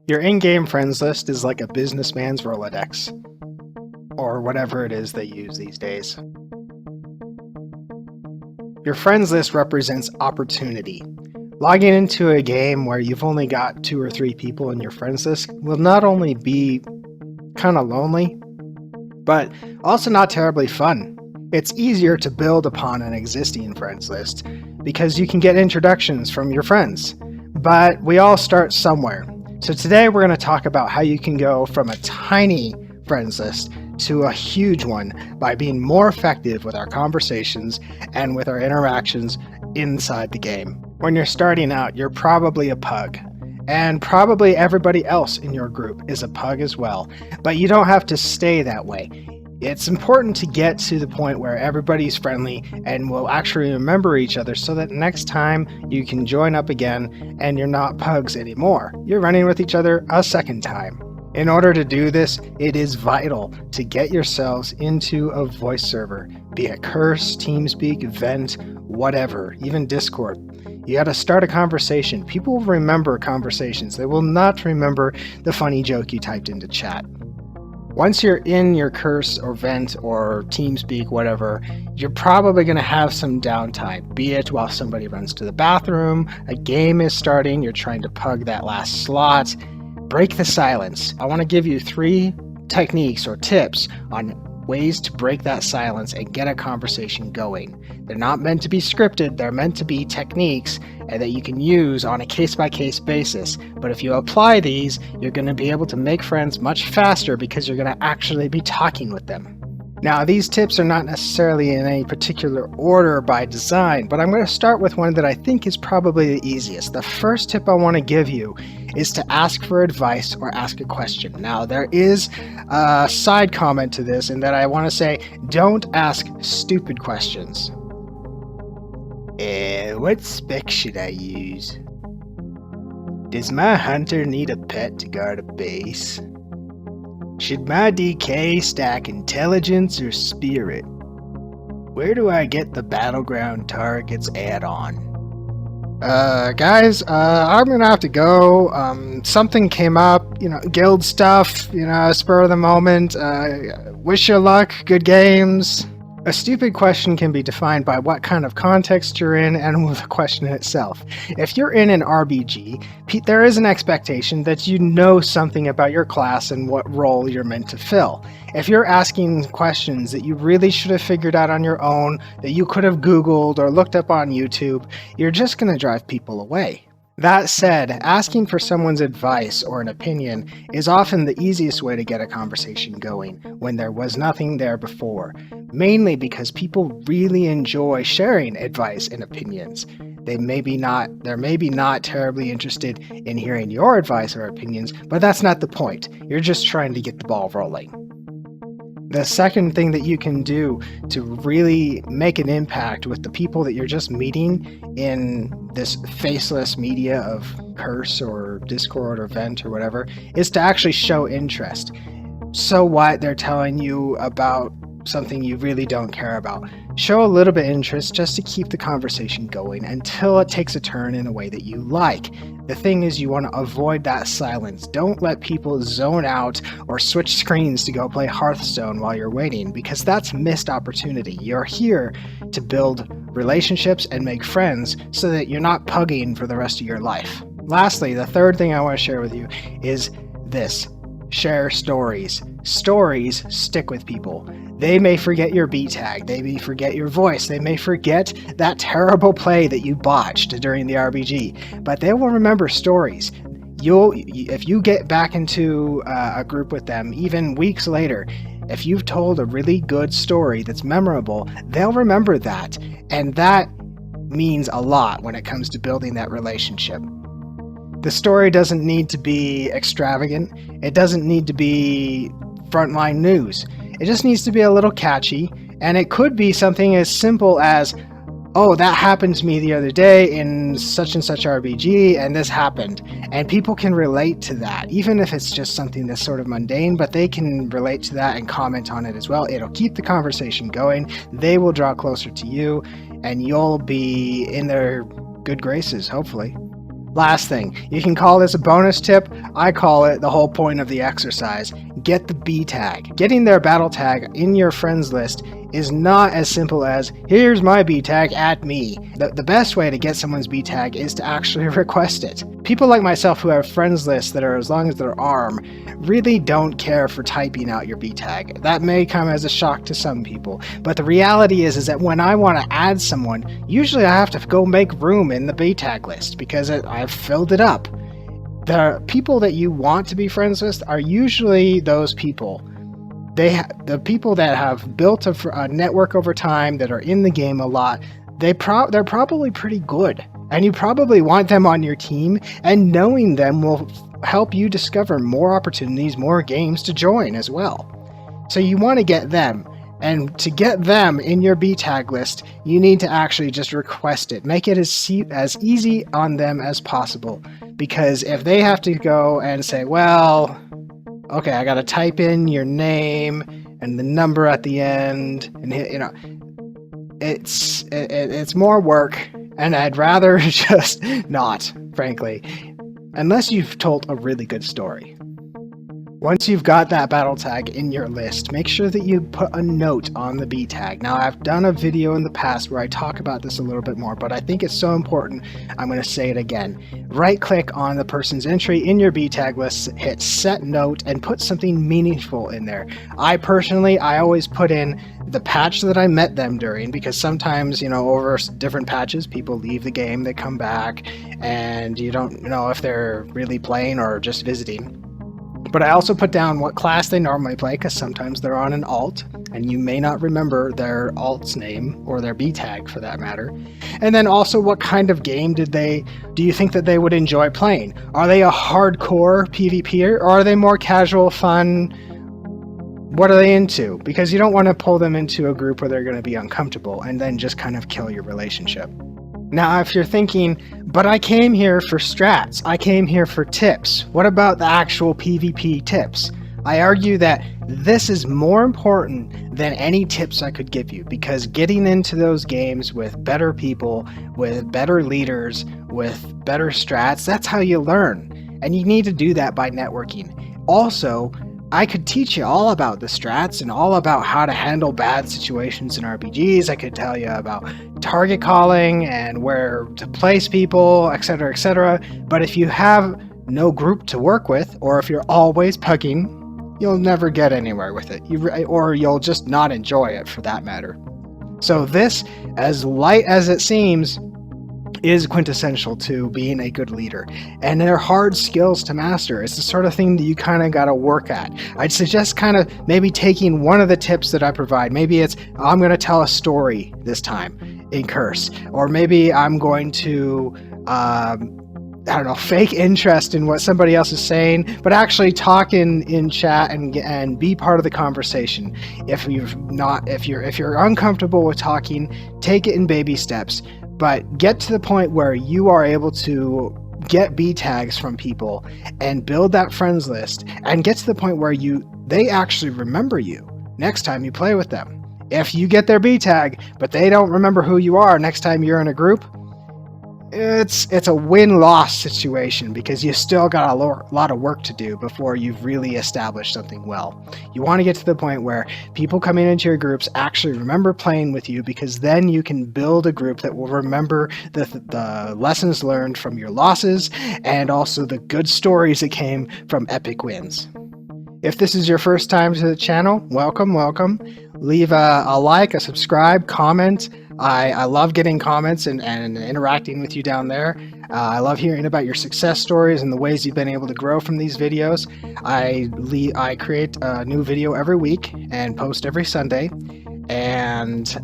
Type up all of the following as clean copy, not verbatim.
Your in-game friends list is like a businessman's Rolodex, or whatever it is they use these days. Your friends list represents opportunity. Logging into a game where you've only got 2 or 3 people in your friends list will not only be kind of lonely, but also not terribly fun. It's easier to build upon an existing friends list because you can get introductions from your friends, but we all start somewhere. So today we're going to talk about how you can go from a tiny friends list to a huge one by being more effective with our conversations and with our interactions inside the game. When you're starting out, you're probably a pug, and probably everybody else in your group is a pug as well, but you don't have to stay that way. It's important to get to the point where everybody's friendly and will actually remember each other so that next time you can join up again and you're not pugs anymore. You're running with each other a second time. In order to do this, it is vital to get yourselves into a voice server, be it Curse, TeamSpeak, Vent, whatever, even Discord. You gotta start a conversation. People will remember conversations. They will not remember the funny joke you typed into chat. Once you're in your Curse or Vent or TeamSpeak, whatever, you're probably going to have some downtime, be it while somebody runs to the bathroom, a game is starting, you're trying to pug that last slot. Break the silence. I want to give you 3 techniques or tips on ways to break that silence and get a conversation going. They're not meant to be scripted, they're meant to be techniques and that you can use on a case-by-case basis. But if you apply these, you're going to be able to make friends much faster because you're going to actually be talking with them. Now, these tips are not necessarily in any particular order by design, but I'm going to start with one that I think is probably the easiest. The first tip I want to give you is to ask for advice or ask a question. Now, there is a side comment to this in that I want to say, don't ask stupid questions. What spec should I use? Does my hunter need a pet to guard a base? Should my DK stack intelligence or spirit? Where do I get the battleground targets add-on? Guys, I'm gonna have to go. Something came up, guild stuff, spur of the moment. Wish you luck, good games. A stupid question can be defined by what kind of context you're in and the question itself. If you're in an RBG, there is an expectation that you know something about your class and what role you're meant to fill. If you're asking questions that you really should have figured out on your own, that you could have Googled or looked up on YouTube, you're just going to drive people away. That said, asking for someone's advice or an opinion is often the easiest way to get a conversation going when there was nothing there before, mainly because people really enjoy sharing advice and opinions. They're maybe not terribly interested in hearing your advice or opinions, but that's not the point. You're just trying to get the ball rolling. The second thing that you can do to really make an impact with the people that you're just meeting in this faceless media of Curse or Discord or Vent or whatever is to actually show interest. So what they're telling you about something you really don't care about. Show a little bit of interest just to keep the conversation going until it takes a turn in a way that you like. The thing is, you want to avoid that silence. Don't let people zone out or switch screens to go play Hearthstone while you're waiting, because that's missed opportunity. You're here to build relationships and make friends so that you're not pugging for the rest of your life. Lastly, the third thing I want to share with you is this. Share stories. Stories stick with people. They may forget your beat tag, they may forget your voice, they may forget that terrible play that you botched during the RBG, but they will remember stories. If you get back into a group with them, even weeks later, if you've told a really good story that's memorable, they'll remember that, and that means a lot when it comes to building that relationship. The story doesn't need to be extravagant, it doesn't need to be frontline news. It just needs to be a little catchy, and it could be something as simple as, oh, that happened to me the other day in such and such RBG, and this happened. And people can relate to that, even if it's just something that's sort of mundane, but they can relate to that and comment on it as well. It'll keep the conversation going, they will draw closer to you, and you'll be in their good graces, hopefully. Last thing, you can call this a bonus tip. I call it the whole point of the exercise. Get the B tag. Getting their battle tag in your friends list is not as simple as, here's my B tag at me. The best way to get someone's B tag is to actually request it. People like myself who have friends lists that are as long as their arm really don't care for typing out your B tag. That may come as a shock to some people, but the reality is that when I want to add someone, usually I have to go make room in the B tag list because I've filled it up. The people that you want to be friends with are usually those people. The people that have built a network over time, that are in the game a lot, they're probably pretty good. And you probably want them on your team, and knowing them will help you discover more opportunities, more games to join as well. So you want to get them. And to get them in your B tag list, you need to actually just request it. Make it as easy on them as possible. Because if they have to go and say, well, okay, I got to type in your name and the number at the end, and it's more work, and I'd rather just not, frankly, unless you've told a really good story. Once you've got that battle tag in your list, make sure that you put a note on the B tag. Now, I've done a video in the past where I talk about this a little bit more, but I think it's so important, I'm going to say it again. Right-click on the person's entry in your B tag list, hit Set Note, and put something meaningful in there. I always put in the patch that I met them during, because sometimes, over different patches, people leave the game, they come back, and you don't know if they're really playing or just visiting. But I also put down what class they normally play, because sometimes they're on an alt, and you may not remember their alt's name, or their B tag for that matter. And then also, what kind of game do you think that they would enjoy playing? Are they a hardcore PvPer, or are they more casual, fun? What are they into? Because you don't want to pull them into a group where they're going to be uncomfortable, and then just kind of kill your relationship. Now, if you're thinking, but I came here for strats, I came here for tips, what about the actual PvP tips? I argue that this is more important than any tips I could give you, because getting into those games with better people, with better leaders, with better strats, that's how you learn. And you need to do that by networking. Also, I could teach you all about the strats and all about how to handle bad situations in RBGs. I could tell you about target calling and where to place people, etc., etc. But if you have no group to work with, or if you're always pugging, you'll never get anywhere with it, or you'll just not enjoy it for that matter. So this, as light as it seems, is quintessential to being a good leader, and they're hard skills to master. It's the sort of thing that you kind of got to work at. I'd suggest kind of maybe taking one of the tips that I provide. Maybe it's, I'm going to tell a story this time in curse, or maybe I'm going to fake interest in what somebody else is saying, but actually talk in chat and be part of the conversation. If you're uncomfortable with talking, take it in baby steps. But get to the point where you are able to get B tags from people and build that friends list, and get to the point where they actually remember you next time you play with them. If you get their B tag, but they don't remember who you are next time you're in a group, it's a win-loss situation, because you still got a lot of work to do before you've really established something well. You want to get to the point where people coming into your groups actually remember playing with you, because then you can build a group that will remember the lessons learned from your losses, and also the good stories that came from epic wins. If this is your first time to the channel, welcome. Leave a like, a subscribe, comment. I love getting comments and interacting with you down there. I love hearing about your success stories and the ways you've been able to grow from these videos. I create a new video every week and post every Sunday. And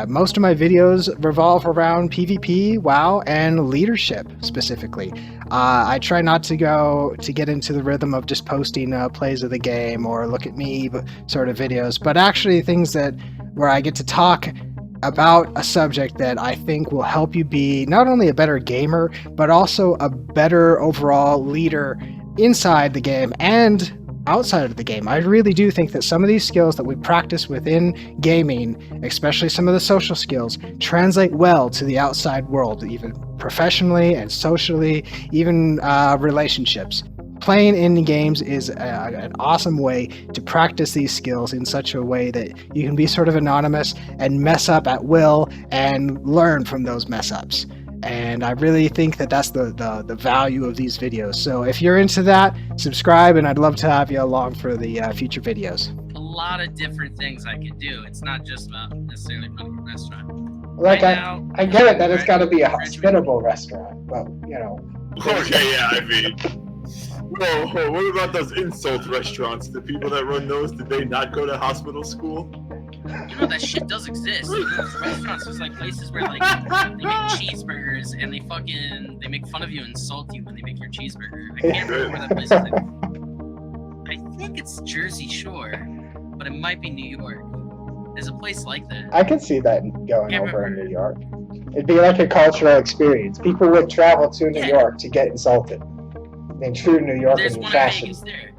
most of my videos revolve around PvP, WoW, and leadership specifically. I try not to get into the rhythm of just posting plays of the game or look at me sort of videos, but actually things where I get to talk about a subject that I think will help you be not only a better gamer, but also a better overall leader inside the game, and outside of the game. I really do think that some of these skills that we practice within gaming, especially some of the social skills, translate well to the outside world, even professionally and socially, even relationships. Playing indie games is an awesome way to practice these skills in such a way that you can be sort of anonymous and mess up at will and learn from those mess ups. And I really think that that's the value of these videos. So if you're into that, subscribe, and I'd love to have you along for the future videos. A lot of different things I could do. It's not just about necessarily running a restaurant. Like, Right now, I get it that it's got to be a hospitable restaurant, but, you know. Okay, yeah, I mean, whoa, what about those insult restaurants? The people that run those, did they not go to hospital school? you know that shit does exist. Those restaurants, there's like places where like they make cheeseburgers and they make fun of you and insult you when they make your cheeseburger. I can't remember where that place is. I think it's Jersey Shore, but it might be New York. There's a place like that. I could see that going over in New York. It'd be like a cultural experience. People would travel to New York to get insulted. In true New York There's one in fashion. Vegas there.